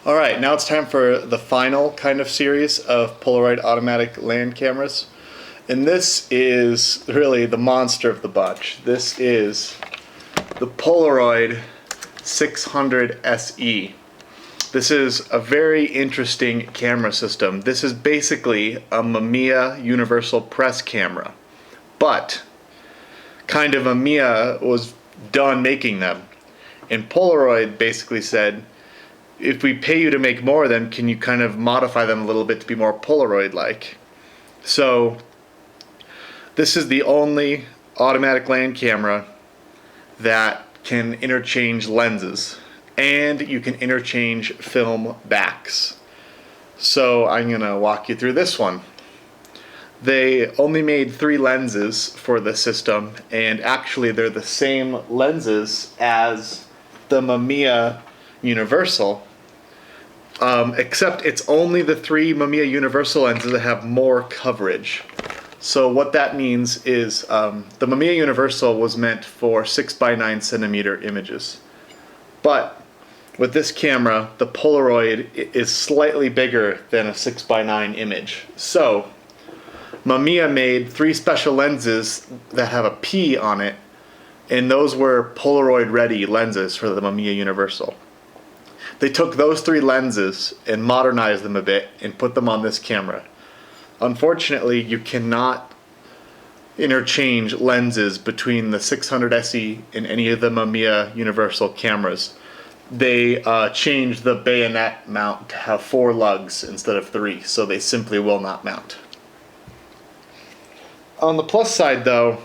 Alright, now it's time for the final kind of series of Polaroid automatic land cameras. And this is really the monster of the bunch. This is the Polaroid 600SE. This is a very interesting camera system. This is basically a Mamiya universal press camera. But kind of Mamiya was done making them. And Polaroid basically said, if we pay you to make more of them, can you kind of modify them a little bit to be more Polaroid-like? So this is the only automatic land camera that can interchange lenses, and you can interchange film backs. So I'm gonna walk you through this one. They only made 3 lenses for the system, and actually they're the same lenses as the Mamiya Universal, except it's only the 3 Mamiya Universal lenses that have more coverage. So what that means is the Mamiya Universal was meant for 6x9 centimeter images. But with this camera, the Polaroid is slightly bigger than a 6x9 image. So Mamiya made 3 special lenses that have a P on it, and those were Polaroid ready lenses for the Mamiya Universal. They took those 3 lenses and modernized them a bit and put them on this camera. Unfortunately, you cannot interchange lenses between the 600SE and any of the Mamiya Universal cameras. They changed the bayonet mount to have 4 lugs instead of 3, so they simply will not mount. On the plus side though,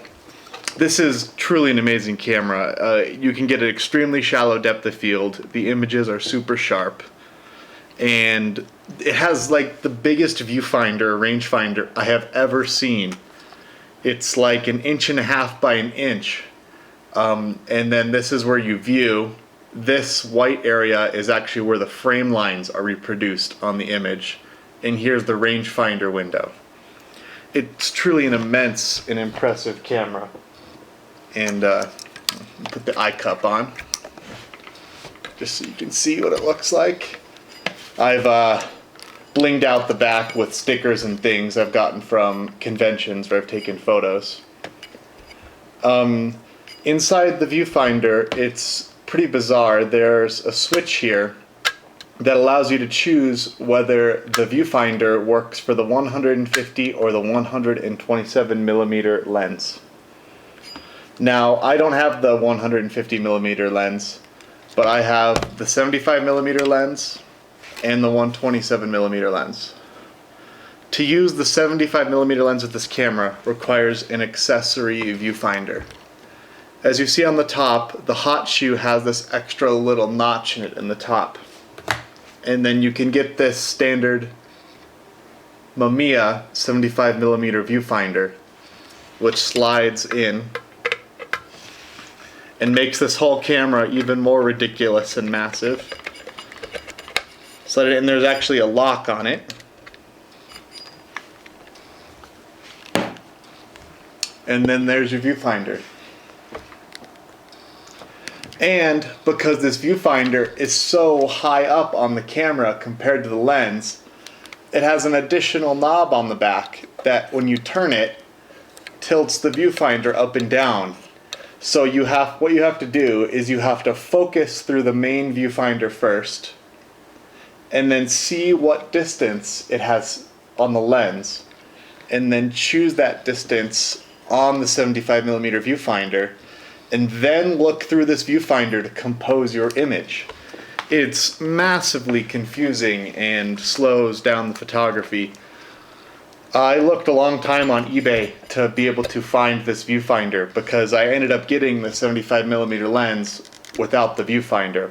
this is truly an amazing camera. You can get an extremely shallow depth of field. The images are super sharp. And it has like the biggest viewfinder, rangefinder I have ever seen. It's like 1.5 inches by 1 inch. And then this is where you view. This white area is actually where the frame lines are reproduced on the image. And here's the rangefinder window. It's truly an immense and impressive camera. And put the eye cup on, just so you can see what it looks like. I've blinged out the back with stickers and things I've gotten from conventions where I've taken photos. Inside the viewfinder, it's pretty bizarre. There's a switch here that allows you to choose whether the viewfinder works for the 150 or the 127 millimeter lens. Now, I don't have the 150 millimeter lens, but I have the 75 millimeter lens and the 127 millimeter lens. To use the 75 millimeter lens with this camera requires an accessory viewfinder. As you see on the top, the hot shoe has this extra little notch in it in the top. And then you can get this standard Mamiya 75 millimeter viewfinder, which slides in and makes this whole camera even more ridiculous and massive. And there's actually a lock on it. And then there's your viewfinder. And because this viewfinder is so high up on the camera compared to the lens, it has an additional knob on the back that when you turn it, tilts the viewfinder up and down. So what you have to do is you have to focus through the main viewfinder first, and then see what distance it has on the lens, and then choose that distance on the 75 millimeter viewfinder, and then look through this viewfinder to compose your image. It's massively confusing and slows down the photography. I looked a long time on eBay to be able to find this viewfinder because I ended up getting the 75 millimeter lens without the viewfinder.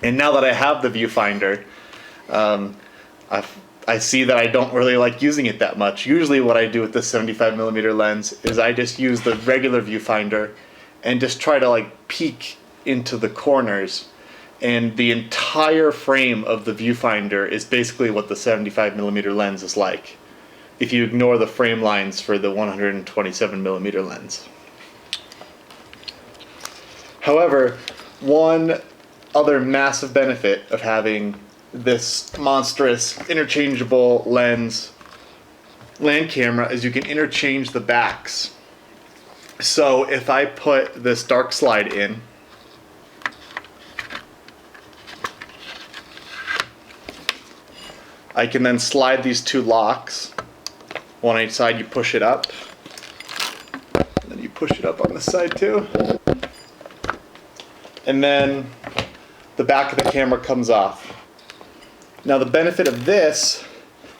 And now that I have the viewfinder, I see that I don't really like using it that much. Usually what I do with the 75 millimeter lens is I just use the regular viewfinder and just try to like peek into the corners, and the entire frame of the viewfinder is basically what the 75 millimeter lens is like, if you ignore the frame lines for the 127 millimeter lens. However, one other massive benefit of having this monstrous interchangeable lens land camera is you can interchange the backs. So if I put this dark slide in, I can then slide these two locks. One on each side, you push it up. And then you push it up on this side too. And then the back of the camera comes off. Now the benefit of this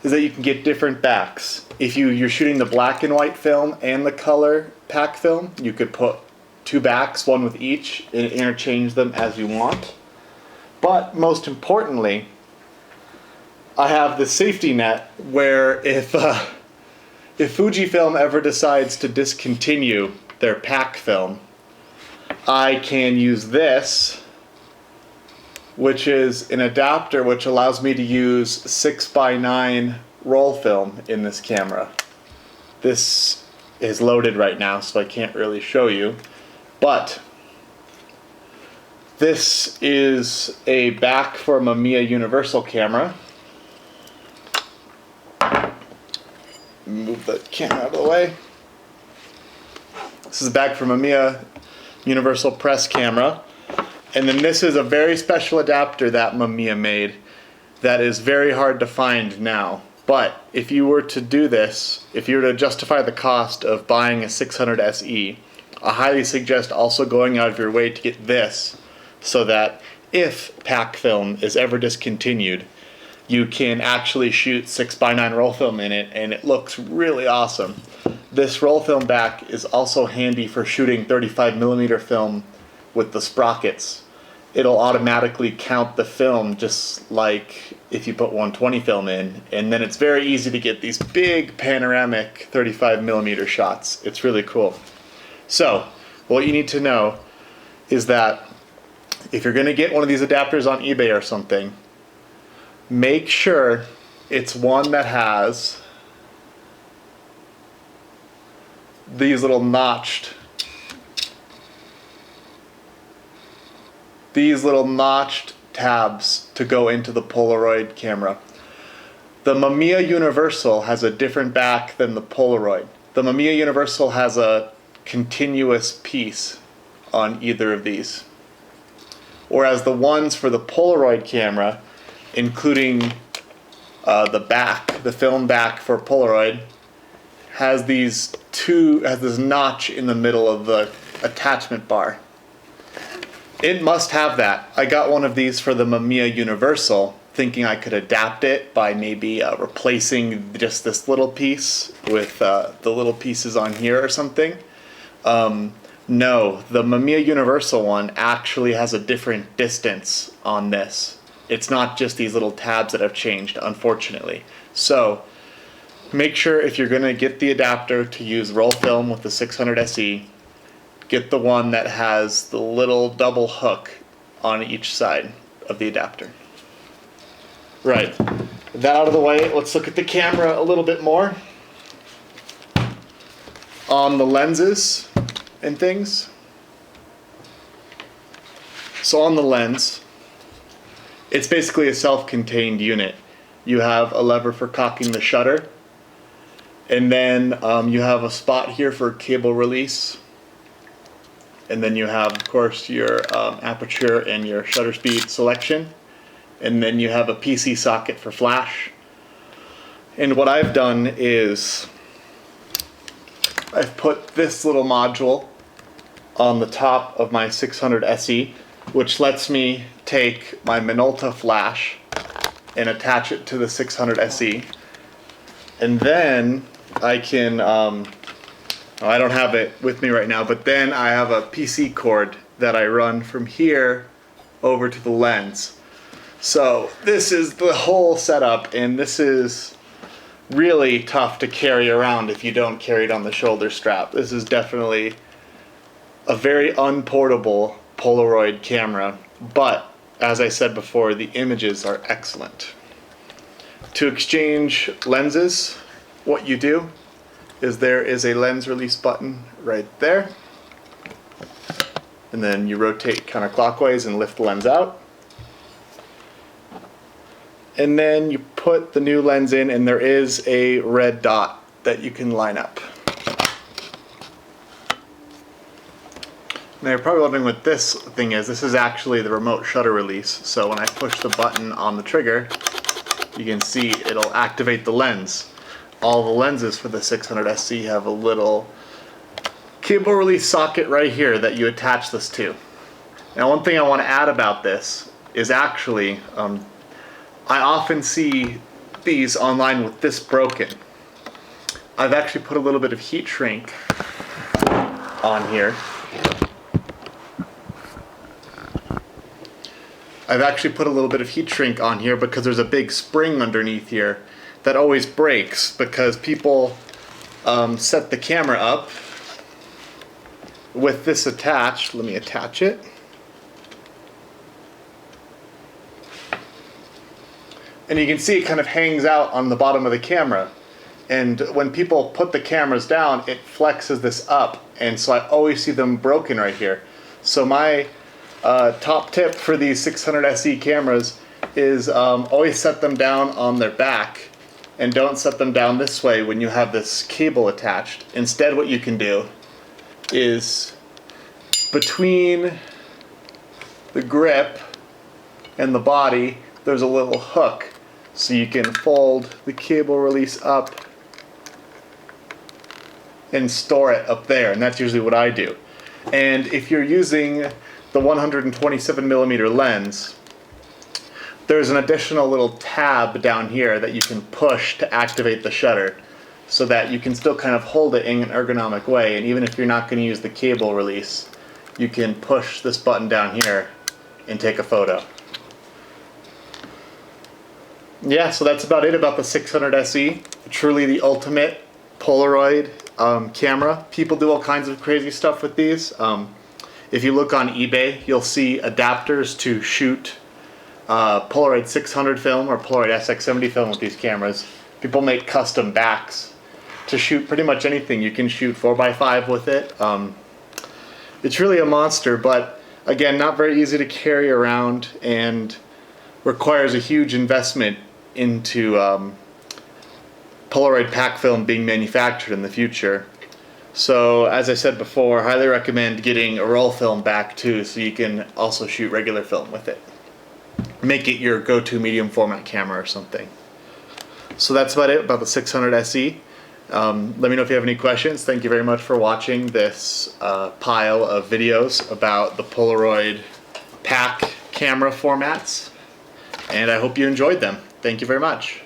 is that you can get different backs. If you're shooting the black and white film and the color pack film, you could put two backs, one with each, and interchange them as you want. But most importantly, I have the safety net where if Fujifilm ever decides to discontinue their pack film, I can use this, which is an adapter which allows me to use 6x9 roll film in this camera. This is loaded right now, so I can't really show you, but this is a back for a Mamiya Universal camera. Move the camera out of the way. This is a back from Mamiya Universal Press camera. And then this is a very special adapter that Mamiya made that is very hard to find now. But if you were to do this, if you were to justify the cost of buying a 600SE, I highly suggest also going out of your way to get this so that if pack film is ever discontinued, you can actually shoot 6x9 roll film in it, and it looks really awesome. This roll film back is also handy for shooting 35mm film with the sprockets. It'll automatically count the film just like if you put 120 film in, and then it's very easy to get these big panoramic 35mm shots. It's really cool. So, what you need to know is that if you're gonna get one of these adapters on eBay or something, make sure it's one that has these little notched tabs to go into the Polaroid camera. The Mamiya Universal has a different back than the Polaroid. The Mamiya Universal has a continuous piece on either of these, whereas the ones for the Polaroid camera, including the film back for Polaroid, has this notch in the middle of the attachment bar. It must have that. I got one of these for the Mamiya Universal, thinking I could adapt it by maybe replacing just this little piece with the little pieces on here or something. No, the Mamiya Universal one actually has a different distance on this. It's not just these little tabs that have changed, unfortunately. So make sure if you're going to get the adapter to use roll film with the 600SE, get the one that has the little double hook on each side of the adapter. Right, with that out of the way, let's look at the camera a little bit more. On the lenses and things. So on the lens, it's basically a self-contained unit. You have a lever for cocking the shutter, and then you have a spot here for cable release, and then you have, of course, your aperture and your shutter speed selection, and then you have a PC socket for flash. And what I've done is I've put this little module on the top of my 600SE, which lets me take my Minolta flash and attach it to the 600SE. And then I can, I don't have it with me right now, but then I have a PC cord that I run from here over to the lens. So this is the whole setup, and this is really tough to carry around if you don't carry it on the shoulder strap. This is definitely a very unportable Polaroid camera, but as I said before, the images are excellent. To exchange lenses, what you do is there is a lens release button right there, and then you rotate counterclockwise and lift the lens out. and then you put the new lens in, and there is a red dot that you can line up. Now you're probably wondering what this thing is. This is actually the remote shutter release. So when I push the button on the trigger, you can see it'll activate the lens. All the lenses for the 600SE have a little cable release socket right here that you attach this to. Now one thing I want to add about this is actually, I often see these online with this broken. I've actually put a little bit of heat shrink on here. I've actually put a little bit of heat shrink on here because there's a big spring underneath here that always breaks because people set the camera up with this attached. Let me attach it. And you can see it kind of hangs out on the bottom of the camera. And when people put the cameras down, it flexes this up. And so I always see them broken right here. So my top tip for these 600SE cameras is always set them down on their back and don't set them down this way when you have this cable attached. Instead, what you can do is between the grip and the body, there's a little hook. So you can fold the cable release up and store it up there, and that's usually what I do. And if you're using the 127mm lens, there's an additional little tab down here that you can push to activate the shutter so that you can still kind of hold it in an ergonomic way, and even if you're not going to use the cable release, you can push this button down here and take a photo. Yeah, so that's about it about the 600SE. Truly the ultimate Polaroid camera. People do all kinds of crazy stuff with these. If you look on eBay, you'll see adapters to shoot Polaroid 600 film or Polaroid SX70 film with these cameras. People make custom backs to shoot pretty much anything. You can shoot 4x5 with it. It's really a monster, but again, not very easy to carry around and requires a huge investment into Polaroid pack film being manufactured in the future. So as I said before, highly recommend getting a roll film back too, so you can also shoot regular film with it. Make it your go-to medium format camera or something. So that's about it about the 600SE. Let me know if you have any questions. Thank you very much for watching this pile of videos about the Polaroid pack camera formats, and I hope you enjoyed them. Thank you very much.